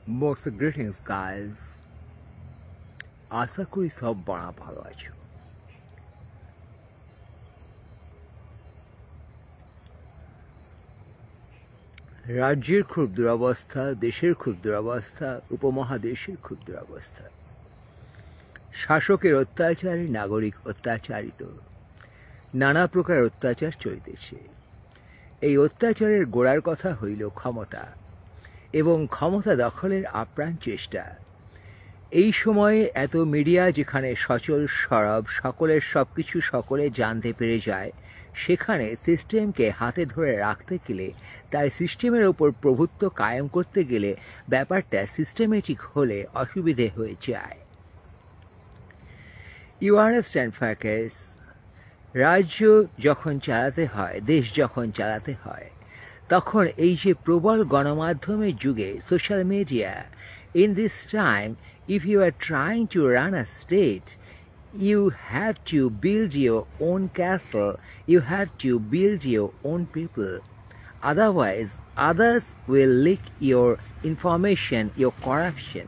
Most greetings guys, আশা করি সব বড় ভালো আছো। রাজ্যের খুব দুরবস্থা, দেশের খুব দুরবস্থা, উপমহাদেশের খুব দুরবস্থা। শাসকের অত্যাচারে নাগরিক অত্যাচারিত, নানা প্রকার অত্যাচার চলিতেছে। এই অত্যাচারের গোড়ার কথা হইল ক্ষমতা এবং ক্ষমতা দখলের আপ্রাণ চেষ্টা। এই সময়ে এত মিডিয়া যেখানে সচল সরব, সকলের সবকিছু সকলে জানতে পেরে যায়, সেখানে সিস্টেমকে হাতে ধরে রাখতে গেলে, তাই সিস্টেমের ওপর প্রভুত্ব কায়েম করতে গেলে ব্যাপারটা সিস্টেমেটিক হলে অসুবিধে হয়ে যায়। You understand focus? রাজ্য যখন চালাতে হয়, দেশ যখন চালাতে হয়, তখন এই যে প্রবল গণমাধ্যমের যুগে, social media, in this time, if you are trying to run a state, you have to build your own castle, you have to build your own people. Otherwise, others will leak your information, your corruption.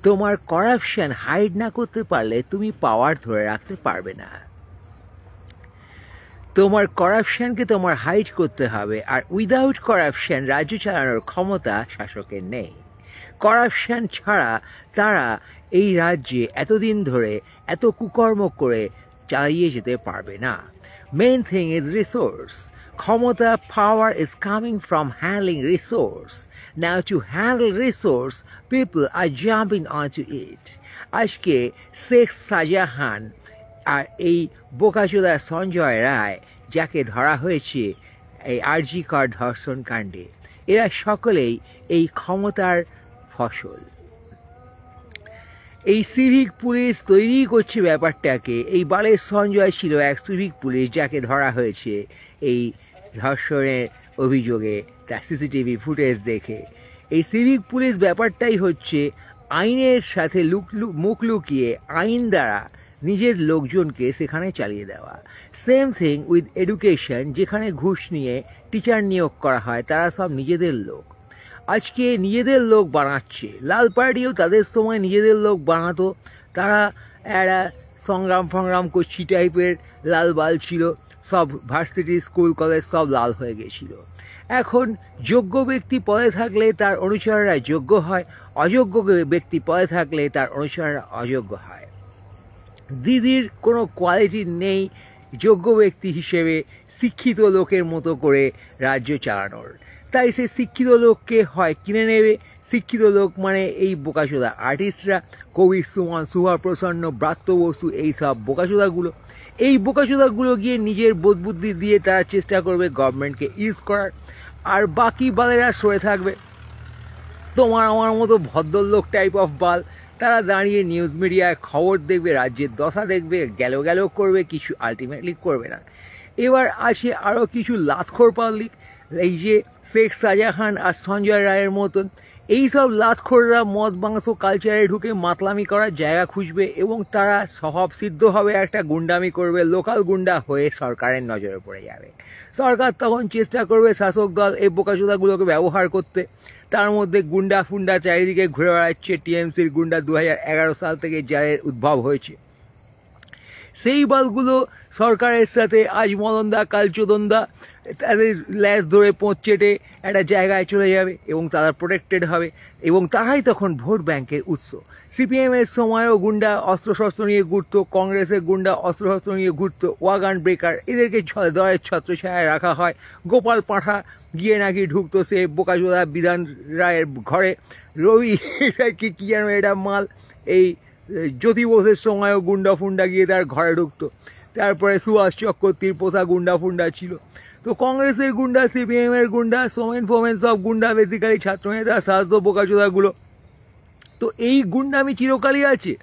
তোমার corruption hide না করতে পারলে তুমি পাওয়ার ধরে রাখতে পারবে না। তোমার করাপশনকে তোমার হাইড করতে হবে, আর উইদাউট করাপশন রাজ্য চালানোর ক্ষমতা শাসকের নেই। করাপশন ছাড়া তারা এই রাজ্যে এতদিন ধরে এত কুকর্ম করে চালিয়ে যেতে পারবে না। Main thing is resource. ক্ষমতা, power is coming from handling resource. Now to handle resource, people are jumping onto it. আজকে শেখ শাহজাহান আর এই বোকাচোদা সঞ্জয় রায়, যাকে ধরা হয়েছে এই আরজি কর ধর্ষণ কাণ্ডে, এরা সকলেই এই ক্ষমতার ফসল। এই সিভিক পুলিশ তৈরি করছে ব্যাপারটাকে। এই বালের সঞ্জয় ছিল এক সিভিক পুলিশ, যাকে ধরা হয়েছে এই ধর্ষণের অভিযোগে, তার সিসিটিভি ফুটেজ দেখে। এই সিভিক পুলিশ ব্যাপারটাই হচ্ছে আইনের সাথে মুখ লুকিয়ে আইন দ্বারা নিজের লোকজনকে সেখানে চালিয়ে দেওয়া। সেম থিং উইথ এডুকেশন, যেখানে ঘুষ নিয়ে টিচার নিয়োগ করা হয়, তারা সব নিজেদের লোক। আজকে নিজেদের লোক বানাচ্ছে। লাল পার্টিও তাদের সময় নিজেদের লোক বানাতো। তারা একটা সংগ্রাম করছি টাইপের লাল বাল ছিল। সব ভার্সিটি, স্কুল, কলেজ সব লাল হয়ে গেছিল। এখন যোগ্য ব্যক্তি পদে থাকলে তার অনুচররা যোগ্য হয়, অযোগ্য ব্যক্তি পদে থাকলে তার অনুচররা অযোগ্য হয়। দিদির কোনো কোয়ালিটি নেই যোগ্য ব্যক্তি হিসেবে শিক্ষিত লোকের মতো করে রাজ্য চালানোর। তাই সে শিক্ষিত লোককে হয় কিনে নেবে। শিক্ষিত লোক মানে এই বোকাচোদা আর্টিস্টরা, কবি সুমন, সুভাপ্রসন্ন, ব্রাত্য বসু, এইসব বোকাচোদাগুলো। এই বোকাচোদাগুলো গিয়ে নিজের বোধ বুদ্ধি দিয়ে তারা চেষ্টা করবে গভর্নমেন্টকে ইউজ করার, আর বাকি বালেরা সরে থাকবে। তোমার আমার মতো ভদ্রলোক টাইপ অফ বাল, তারা দাঁড়িয়ে নিউজ মিডিয়ায় খবর দেখবে, রাজ্যের দশা দেখবে, গেল করবে, কিছু আলটিমেটলি করবে না। এবার আছে আরও কিছু লাতখোর পাবলিক, এই যে শেখ শাহজাহান আর সঞ্জয় রায়ের মতন। এইসব লাতখোররা মদ মাংস কালচারে ঢুকে মাতলামি করার জায়গা খুঁজবে এবং তারা স্বভাব সিদ্ধ হবে, একটা গুন্ডামি করবে, লোকাল গুন্ডা হয়ে সরকারের নজরে পড়ে যাবে। সরকার তখন চেষ্টা করবে শাসক দল এই বোকাচোদাগুলোকে ব্যবহার করতে। তার মধ্যে গুন্ডা ফুন্ডা চারিদিকে ঘুরে বেড়াচ্ছে। টিএমসির গুন্ডা 2011 সাল থেকে যাদের উদ্ভব হয়েছে, সেই বালগুলো সরকারের সাথে আজ মদনদা কাল চোদনদা তাদের ল্যাস ধরে পোঁচ চেটে একটা জায়গায় চলে যাবে এবং তারা প্রোটেক্টেড হবে এবং তারাই তখন ভোট ব্যাংকের উৎস। সিপিএমের সময়ও গুন্ডা অস্ত্রশস্ত্র নিয়ে ঘুরতো, কংগ্রেসের গুন্ডা অস্ত্রশস্ত্র নিয়ে ঘুরতো, ওয়াগান ব্রেকার, এদেরকে দলের ছত্রছায়ায় রাখা হয়। গোপাল পাঁঠা গিয়ে নাকি ঢুকতো সে বোকাচোদা বিধান রায়ের ঘরে। রবি কি যেন এটা মাল, এই জ্যোতি বোসের সময়ও গুন্ডা ফুন্ডা গিয়ে তার ঘরে ঢুকতো। তারপরে সুভাষ চক্রবর্তীর পোষা গুন্ডা ফুন্ডা ছিল। তো কংগ্রেসের গুন্ডা, সিপিএমের গুন্ডা, সোমেন ফোমেন সব গুন্ডা, বেসিক্যালি ছাত্রনেতা শাসদ বোকাচোদাগুলো। তো এই গুন্ডামি চিরকালই আছে।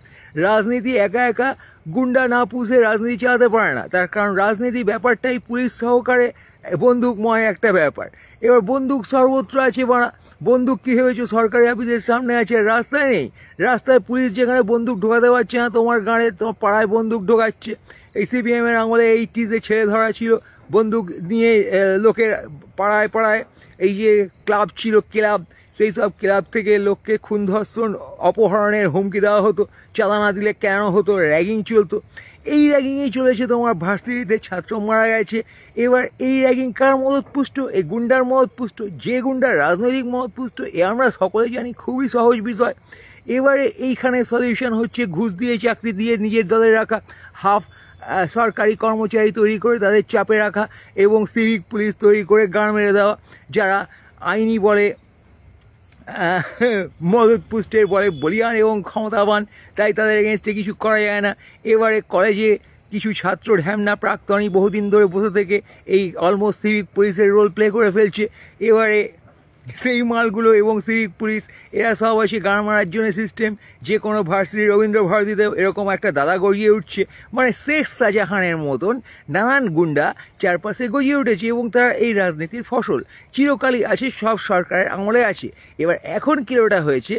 রাজনীতি একা একা গুন্ডা না পুষে রাজনীতি চালাতে পারে না, তার কারণ রাজনীতি ব্যাপারটাই পুলিশ সহকারে বন্দুকময় একটা ব্যাপার। এবার বন্দুক সর্বত্র আছে বাড়া। বন্দুক কি ভেবেছো সরকারি অফিসের সামনে আছে, রাস্তায় নেই? রাস্তায় পুলিশ যেখানে বন্দুক ঢোকাতে পারছে না, তোমার গাঁড়ে তোমার পাড়ায় বন্দুক ঢোকাচ্ছে। এই সিপিএমের আমলে 80s ছেড়ে ধরা ছিল বন্দুক নিয়ে লোকের পাড়ায় পাড়ায়। এই যে ক্লাব ছিল, ক্লাব সেই সব ক্লাব থেকে লোককে খুন ধর্ষণ অপহরণের হুমকি দেওয়া হতো, চাঁদা না দিলে কেন হতো, র্যাগিং চলতো। এই র্যাগিংয়েই চলেছে তোমার ভার্সিটিতে ছাত্র মারা গেছে। এবার এই র্যাগিং কার মদতপুষ্ট? এই গুন্ডার মদতপুষ্ট। যে গুন্ডার রাজনৈতিক মদতপুষ্ট এ আমরা সকলে জানি, খুবই সহজ বিষয়। এবারে এইখানে সলিউশন হচ্ছে ঘুষ দিয়ে চাকরি দিয়ে নিজের দলে রাখা, হাফ সরকারি কর্মচারী তৈরি করে তাদের চাপে রাখা এবং সিভিক পুলিশ তৈরি করে গান মেরে দেওয়া, যারা আইনি বলে মদতপুষ্টের বলে বলিয়ান এবং ক্ষমতাবান, তাই তাদের এগেনস্টে কিছু করা যায় না। এবারে কলেজে কিছু ছাত্র ঢ্যামনা প্রাক্তনী বহুদিন ধরে বসে থেকে এই অলমোস্ট সিভিক পুলিশের রোল প্লে করে ফেলছে। এবারে সেই মালগুলো এবং সিভিক পুলিশ এরা সব আসে গান মারার জন্য সিস্টেম। যে কোনো ভার্সিটি রবীন্দ্র ভারতীতেও এরকম একটা দাদা গড়িয়ে উঠছে, মানে শেখ শাহজাহানের মতন নানান গুন্ডা চারপাশে গড়িয়ে উঠেছে এবং তারা এই রাজনীতির ফসল চিরকালই আছে, সব সরকারের আমলে আছে। এবার এখন কিলোটা হয়েছে,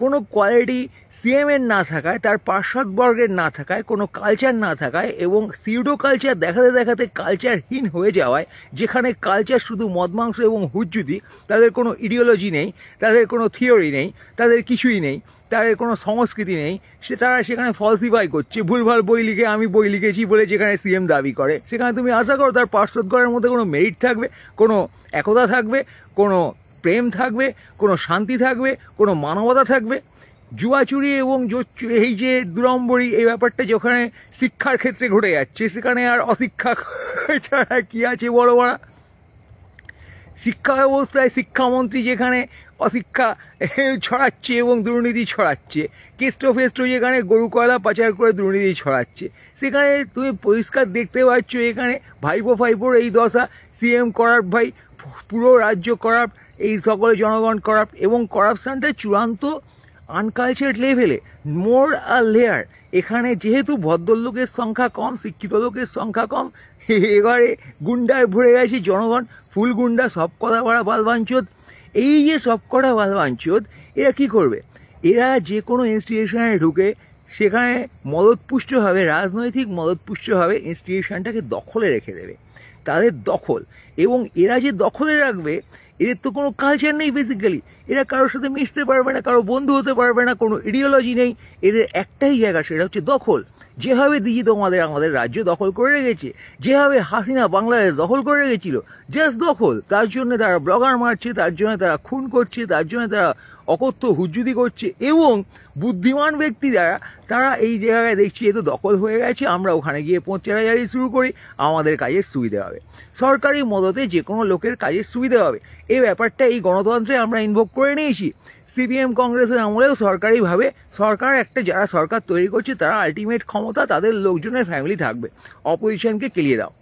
কোনো কোয়ালিটি সিএমের না থাকায়, তার পার্শ্ববর্গের না থাকায়, কোনো কালচার না থাকায় এবং সিউডো কালচার দেখাতে দেখাতে কালচারহীন হয়ে যাওয়ায়, যেখানে কালচার শুধু মদ মাংস এবং হুজ্জুতি, তাদের কোনো ইডিওলজি নেই, তাদের কোনো থিওরি নেই, তাদের কিছুই নেই, তাদের কোনো সংস্কৃতি নেই, তারা সেখানে ফলসিফাই করছে, ভুলভাল বই লিখে আমি বই লিখেছি বলে যেখানে সিএম দাবি করে, সেখানে তুমি আশা করো তার পার্শ্ববর্গের মধ্যে কোনো মেরিট থাকবে, কোনো একতা থাকবে, কোনো প্রেম থাকবে, কোনো শান্তি থাকবে, কোনো মানবতা থাকবে? জুয়াচুরি এবং এই যে দুরম্বরী এই ব্যাপারটা যেখানে শিক্ষার ক্ষেত্রে ঘটে যাচ্ছে, সেখানে আর অশিক্ষা ছাড়া কি আছে বড় বড়? শিক্ষা ব্যবস্থায় শিক্ষামন্ত্রী যেখানে অশিক্ষা ছড়াচ্ছে এবং দুর্নীতি ছড়াচ্ছে, কেষ্ট ফেস্ট যেখানে গরু কয়লা পাচার করে দুর্নীতি ছড়াচ্ছে, সেখানে তুমি পরিষ্কার দেখতে পাচ্ছ এখানে ভাইপো ফাইপোর এই দশা। সিএম করাপ্ট ভাই, পুরো রাজ্য করাপ্ট, এই সকলে জনগণ করাপ্ট এবং করাপশানটা চূড়ান্ত আনকালচার্ড লেভেলে, মোর আ লেয়ার। এখানে যেহেতু ভদ্রলোকের সংখ্যা কম, শিক্ষিত লোকের সংখ্যা কম, এবারে গুন্ডায় ভরে গেছে জনগণ, ফুল গুন্ডা, সব কটা বাড়া বালবাঞ্চোদ। এই যে সব কটা বালবাঞ্চোদ, এরা কি করবে? এরা যে কোনো ইনস্টিটিউশনে ঢুকে সেখানে মদতপুষ্টভাবে, রাজনৈতিক মদতপুষ্টভাবে ইনস্টিটিউশনটাকে দখলে রেখে দেবে, তাদের দখল। এবং এরা যে দখলে রাখবে, এদের তো কোনো কালচার নেই বেসিক্যালি, এরা কারোর সাথে মিশতে পারবে না, কারো বন্ধু হতে পারবে না, কোনো ইডিওলজি নেই, এদের একটাই জায়গা, সেটা হচ্ছে দখল। যেভাবে দিদি আমাদের রাজ্য দখল করে রেখেছে, যেভাবে হাসিনা বাংলাদেশ দখল করে রেখেছিল, জাস্ট দখল। তার জন্য তারা ব্লগার মারছে, তার জন্য তারা খুন করছে, তার জন্য তারা অকথ্য হুজ্জুতি করছে এবং বুদ্ধিমান ব্যক্তি যারা, তারা এই জায়গায় দেখছি এ তো দখল হয়ে গেছে, আমরা ওখানে গিয়ে পঞ্চায়েত শুরু করি, আমাদের কাজের সুবিধা হবে, সরকারি মদতে যে কোনো লোকের কাজের সুবিধা হবে। এই ব্যাপারটা এই গণতন্ত্রে আমরা ইনভোক করে নিয়েছি। সিপিএম কংগ্রেসের আমলেও সরকারিভাবে সরকার একটা, যারা সরকার তৈরি করছে তারা আলটিমেট ক্ষমতা, তাদের লোকজনের ফ্যামিলি থাকবে, অপোজিশনকে কেলিয়ে দাও।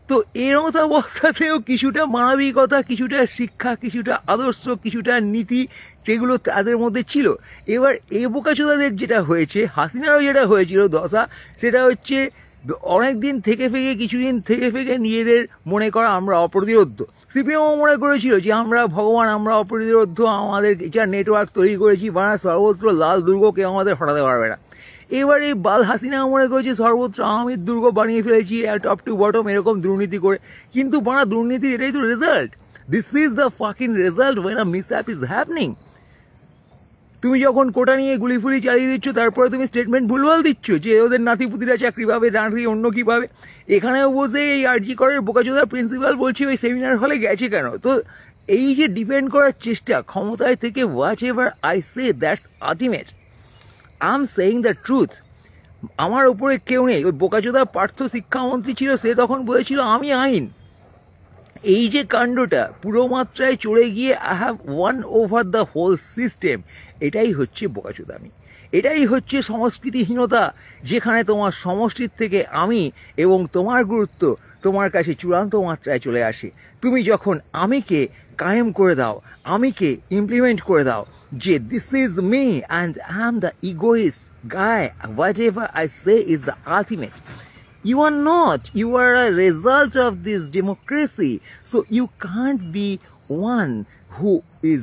তো এরকম অবস্থাতেও কিছুটা মানবিকতা, কিছুটা শিক্ষা, কিছুটা আদর্শ, কিছুটা নীতি, সেগুলো তাদের মধ্যে ছিল। এবার এই বোকাচোদাদের যেটা হয়েছে, হাসিনারও যেটা হয়েছিল দশা, সেটা হচ্ছে অনেক দিন থেকে ফেকে, কিছুদিন থেকে ফেকে নিজেদের মনে করা আমরা অপ্রতিরোধ্য। সিপিএমও মনে করেছিল যে আমরা ভগবান, আমরা অপ্রতিরোধ্য, আমাদের যা নেটওয়ার্ক তৈরি করেছি, বানা সর্বত্র লাল দুর্গ, কেউ আমাদের হটাতে পারবে না। এবার এই বাল হাসিনা মনে করেছে সর্বত্র আমির দুর্গ বানিয়ে ফেলেছি, টপ টু বটম এরকম দুর্নীতি করে। কিন্তু বানা দুর্নীতির এটাই তো result. This is the fucking result when a mishap is happening. তুমি যখন কোটা নিয়ে গুলি ফুলি চালিয়ে দিচ্ছ, তারপরে তুমি স্টেটমেন্ট ভুলভাল দিচ্ছ যে ওদের নাতিপুতিরা চাকরি পাবে, নাতি অন্য কী পাবে। এখানেও বসে এই আরজি করের বোকাচোদা প্রিন্সিপাল বলছে ওই সেমিনার হলে গেছে কেন। তো এই যে ডিপেন্ড করার চেষ্টা ক্ষমতায় থেকে, what ever I say that's ultimate, I am saying the truth. আমার উপরে কেউ নেই। ওই বোকাচোদা পার্থ শিক্ষামন্ত্রী ছিল, সে তখন বলেছিল আমি আইন। এই যে কাণ্ডটা পুরো মাত্রায় চড়ে গিয়ে I have won over the whole system, এটাই হচ্ছে বোকাচোদামি, এটাই হচ্ছে সংস্কৃতিহীনতা, যেখানে তোমার সমষ্টির থেকে আমি এবং তোমার গুরুত্ব তোমার কাছে চূড়ান্ত মাত্রায় চলে আসে। তুমি যখন আমিকে কায়েম করে দাও, আমিকে ইমপ্লিমেন্ট করে দাও যে this is me and I am the egoist guy, whatever I say is the ultimate. You are not. You are a result of this democracy. So you can't be one who is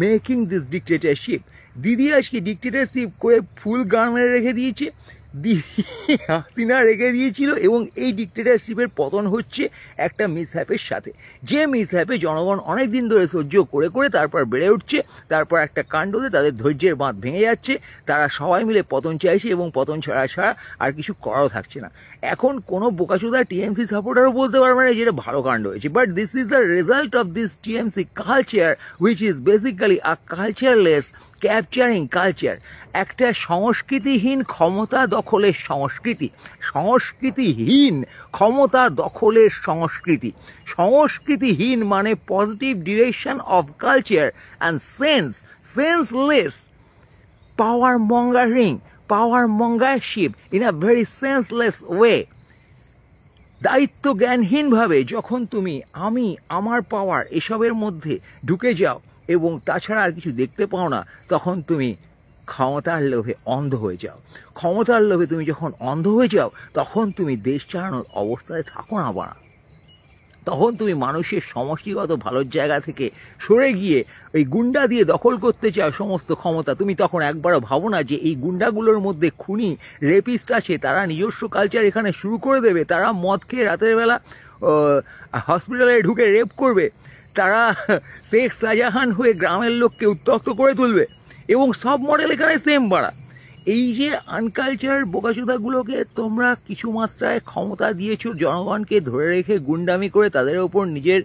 making this dictatorship. দিদি আজকে dictatorship করে ফুল গান মেরে রেখে দিয়েছে। দিদি হাসিনা রেখে দিয়েছিল এবং এই ডিক্টেটরশিপের পতন হচ্ছে একটা মিসহ্যাপের সাথে, যে মিসহ্যাপে জনগণ অনেক দিন ধরে সহ্য করে করে তারপর বেড়ে উঠছে, তারপর একটা কাণ্ডতে তাদের ধৈর্যের বাঁধ ভেঙে যাচ্ছে, তারা সবাই মিলে পতন চাইছে এবং পতন ছাড়া আর কিছু করাও থাকছে না। এখন কোনো বোকাচোদা টিএমসি সাপোর্টারও বলতে পারবে না যেটা ভালো কাণ্ড হয়েছে, but this is the result of this TMC culture which is basically a cultureless capturing culture. একটা সংস্কৃতিহীন ক্ষমতা দখলের সংস্কৃতি, সংস্কৃতিহীন ক্ষমতা দখলের সংস্কৃতি। সংস্কৃতিহীন মানে positive direction of culture and senseless power mongering, power mongership in a very senseless way. দায়িত্ব জ্ঞানহীনভাবে যখন তুমি আমি আমার পাওয়ার এসবের মধ্যে ঢুকে যাও এবং তাছাড়া আর কিছু দেখতে পাও না, তখন তুমি ক্ষমতার লোভে অন্ধ হয়ে যাও। ক্ষমতার লোভে তুমি যখন অন্ধ হয়ে যাও তখন তুমি দেশ চালানোর অবস্থায় থাকো না বাড়া। তখন তুমি মানুষের সমষ্টিগত ভালোর জায়গা থেকে সরে গিয়ে ওই গুন্ডা দিয়ে দখল করতে চাও সমস্ত ক্ষমতা। তুমি তখন একবারও ভাবো না যে এই গুন্ডাগুলোর মধ্যে খুনি রেপিস্ট আছে, তারা নিজস্ব কালচার এখানে শুরু করে দেবে, তারা মদ খেয়ে রাতের বেলা হসপিটালে ঢুকে রেপ করবে, তারা শেখ শাহজাহান হয়ে গ্রামের লোককে উত্ত্যক্ত করে তুলবে, এবং সব মডেল এখানে সেম বাড়া। এই যে আনকালচার বোকাচোদাগুলোকে তোমরা কিছু মাত্রায় ক্ষমতা দিয়েছো জনগণকে ধরে রেখে গুন্ডামি করে তাদের ওপর নিজের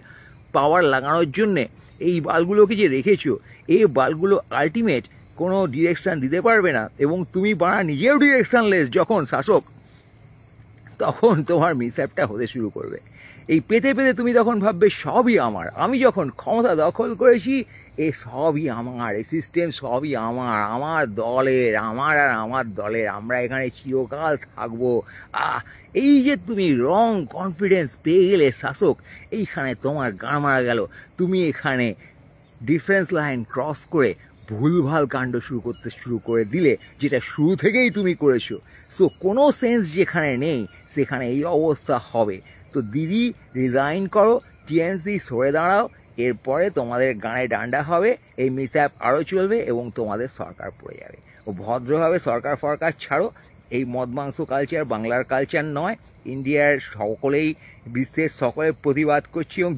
পাওয়ার লাগানোর জন্যে, এই বালগুলোকে যে রেখেছো, এই বালগুলো আলটিমেট কোনো ডিরেকশান দিতে পারবে না, এবং তুমি বাড়া নিজেও ডিরেকশানলেস যখন শাসক, তখন তোমার মিসঅ্যাপটা হতে শুরু করবে। এই পেতে পেতে তুমি তখন ভাববে সবই আমার, আমি যখন ক্ষমতা দখল করেছি এ সবই আমার, এই সিস্টেম সবই আমার, আমার দলের, আমার আর আমার দলের, আমরা এখানে চিরকাল থাকবো। এই যে তুমি রং কনফিডেন্স পেয়ে গেলে শাসক, এইখানে তোমার গান মারা গেল। তুমি এখানে ডিফারেন্স লাইন ক্রস করে ভুলভাল কাণ্ড শুরু করে দিলে, যেটা শুরু থেকেই তুমি করেছো। সো কোনো সেন্স যেখানে নেই সেখানে এই অবস্থা হবে। তো দিদি রিজাইন করো, টিএমসি সরে দাঁড়াও, এরপরে তোমাদের গানে ডান্ডা হবে, এই মিসঅ্যাপ আরও চলবে এবং তোমাদের সরকার পড়ে যাবে। ও ভদ্রভাবে সরকার ফরকার ছাড়ো, এই মদ মাংস কালচার বাংলার কালচার নয়। ইন্ডিয়ার সকলেই, বিশ্বের সকলে প্রতিবাদ করছে এবং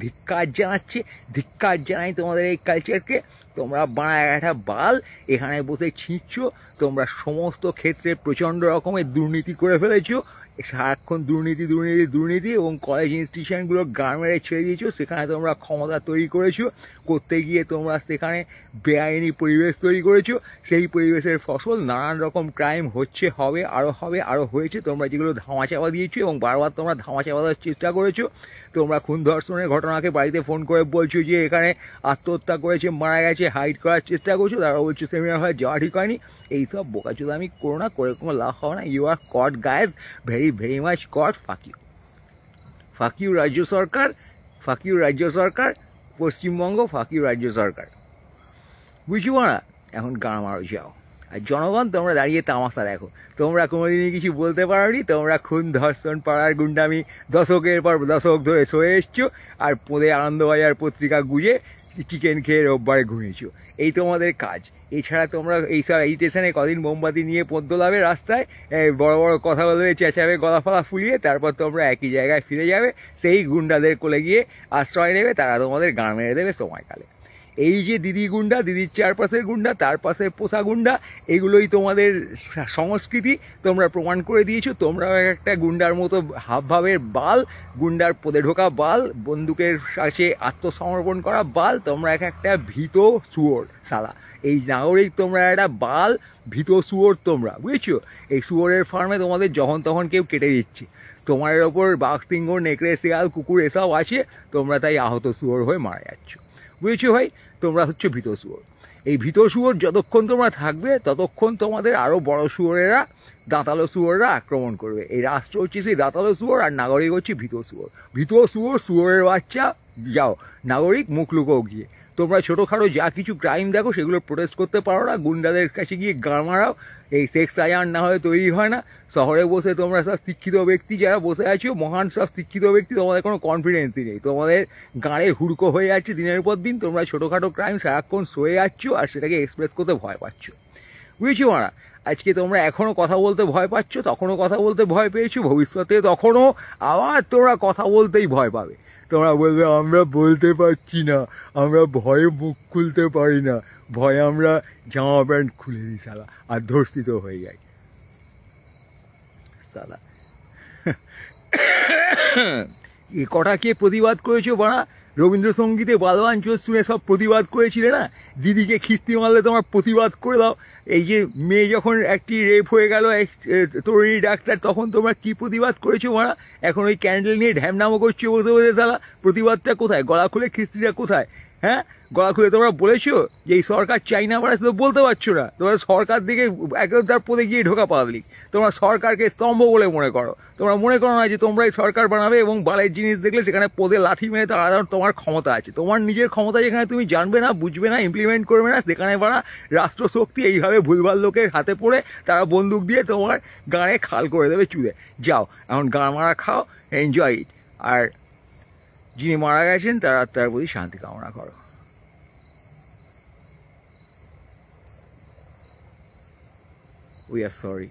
ধিক্কার জানাই তোমাদের এই কালচারকে। তোমরা বাড়া একটা বাল এখানে বসে ছিঁচছো, তোমরা সমস্ত ক্ষেত্রে প্রচণ্ড রকমের দুর্নীতি করে ফেলেছো, সারাক্ষণ দুর্নীতি এবং কলেজ ইনস্টিটিউশনগুলো গান মেরে ছেড়ে দিয়েছো, সেখানে তোমরা ক্ষমতা তৈরি করেছো, করতে গিয়ে তোমরা সেখানে বেআইনি পরিবেশ তৈরি করেছো, সেই পরিবেশের ফসল নানান রকম ক্রাইম হচ্ছে, হবে, আরও হয়েছে। তোমরা যেগুলো ধামাচাপা দিয়েছো এবং বারবার তোমরা ধামাচাপা দেওয়ার চেষ্টা করেছো, তোমরা খুন ধর্ষণের ঘটনাকে বাড়িতে ফোন করে বলছো যে এখানে আত্মহত্যা করেছে, মারা গেছে, হাইড করার চেষ্টা করছো, তারা বলছো সেমিনার হয়ে যাওয়া ঠিক হয়নি। এইসব বোকাচোদা আমি করো না, করে কোনো লাভ হবে না। You are caught guys, very much caught. Fuck you রাজ্য সরকার, পশ্চিমবঙ্গ, ফাক ইউ রাজ্য সরকার, বুঝছো না? এখন গান মারো যাও। আর জনগণ তোমরা দাঁড়িয়ে তামাশা দেখো, তোমরা কোনোদিনই কিছু বলতে পারোনি, তোমরা খুন ধর্ষণ পাড়ার গুন্ডামি দশকের পর দশক ধরে সয়ে এসছো, আর পোঁদে আনন্দবাজার পত্রিকা গুঁজে চিকেন খেয়ে রোববারে ঘুমিয়েছো, এই তোমাদের কাজ। এছাড়া তোমরা এইসব এই স্টেশনে কদিন মোমবাতি নিয়ে পদ্ম লাভে রাস্তায় বড় বড় কথা বলবে, চেঁচাবে গলা ফলা ফুলিয়ে, তারপর তোমরা একই জায়গায় ফিরে যাবে, সেই গুন্ডাদের কোলে গিয়ে আশ্রয় নেবে, তারা তোমাদের গান মেরে দেবে সময়কালে। এই যে দিদি গুন্ডা, দিদির চারপাশের গুন্ডা, তার পাশে পোষা গুন্ডা, এগুলোই তোমাদের সংস্কৃতি। তোমরা প্রমাণ করে দিয়েছো তোমরাও একটা গুন্ডার মতো হাবভাবের বাল, গুন্ডার পদে ঢোকা বাল, বন্দুকের কাছে আত্মসমর্পণ করা বাল। তোমরা একটা ভীত শুয়োর শালা, এই নাগরিক তোমরা একটা বাল, ভীত শুয়োর তোমরা, বুঝেছো? এই শুয়োরের ফার্মে তোমাদের যখন তখন কেউ কেটে দিচ্ছে, তোমাদের ওপর বাঘ, সিংহ, নেকড়ে, শিয়াল, কুকুর এসব আছে, তোমরা তাই আহত শুয়োর হয়ে মারা যাচ্ছ, বুঝেছো ভাই? তোমরা হচ্ছে ভীত শুয়োর। এই ভীত শুয়োর যতক্ষণ তোমরা থাকবে ততক্ষণ তোমাদের আরও বড় শুয়োরেরা, দাঁতালো শুয়োররা আক্রমণ করবে। এই রাষ্ট্র হচ্ছে সেই দাঁতালো শুয়োর, আর নাগরিক হচ্ছে ভীত শুয়োর। ভীত শুয়োর, শুয়োরের বাচ্চা, যাও নাগরিক মুখ লুকোও গিয়ে। তোমরা ছোটোখাটো যা কিছু ক্রাইম দেখো সেগুলো প্রোটেস্ট করতে পারো না, গুন্ডাদের কাছে গিয়ে গান মারাও। এই শেখ শাহজাহান না হলে তৈরি হয় না। শহরে বসে তোমরা সব শিক্ষিত ব্যক্তি যারা বসে আছো, মহান সব শিক্ষিত ব্যক্তি, তোমাদের কোনো কনফিডেন্সই নেই, তোমাদের গাঁড়ে হুড়কো হয়ে যাচ্ছে দিনের পর দিন। তোমরা ছোটোখাটো ক্রাইম সারাক্ষণ সয়ে যাচ্ছ আর সেটাকে এক্সপ্রেস করতে ভয় পাচ্ছ, বুঝেছো মারা? আজকে তোমরা এখনো কথা বলতে ভয় পাচ্ছ, তখনও কথা বলতে ভয় পেয়েছো, ভবিষ্যতে তখনও আবার তোমরা কথা বলতেই ভয় পাবে। তোমরা বলবে আমরা বলতে পারছি না, আমরা ভয়ে মুখ খুলতে পারি না, ভয়ে আমরা জামা প্যান্ট খুলে দিই সালা, আর ধর্ষিত হয়ে যাই সালা। এ কটা কে প্রতিবাদ করেছো বাড়া? রবীন্দ্রসঙ্গীতে বালবান চোর শুনে সব প্রতিবাদ করেছিলে না? দিদিকে খিস্তি মারলে তোমার প্রতিবাদ করে দাও। এই যে মেয়ে যখন একটি রেপ হয়ে গেল তরুণী ডাক্তার, তখন তোমরা কি প্রতিবাদ করেছো বাড়া? এখন ওই ক্যান্ডেল নিয়ে ঢ্যামনামো করছো বসে বসে সালা। প্রতিবাদটা কোথায়? গলা খুলে খিস্তিটা কোথায়? হ্যাঁ, গলা খুলে তোমরা বলেছো যে এই সরকার চাই না, বাড়া তো বলতে পারছো না। তোমরা সরকার দিকে একদম তার পদে গিয়ে ঢোকা পাবলিক। তোমরা সরকারকে স্তম্ভ বলে মনে করো। তোমরা মনে করো না যে তোমরা এই সরকার বানাবে এবং বালের জিনিস দেখলে সেখানে পদে লাথি মেরে তাড়ানোর তোমার ক্ষমতা আছে। তোমার নিজের ক্ষমতা যেখানে তুমি জানবে না, বুঝবে না, ইমপ্লিমেন্ট করবে না, সেখানে বাড়া রাষ্ট্রশক্তি এইভাবে ভুলভাল লোকের হাতে পড়ে তারা বন্দুক দিয়ে তোমার গাঁড়ে খাল করে দেবে চুলে। যাও এখন গাঁ মারা খাও, এনজয় ইট। আর যিনি মারা গেছেন তার আত্মার প্রতি শান্তি কামনা করো। We are sorry.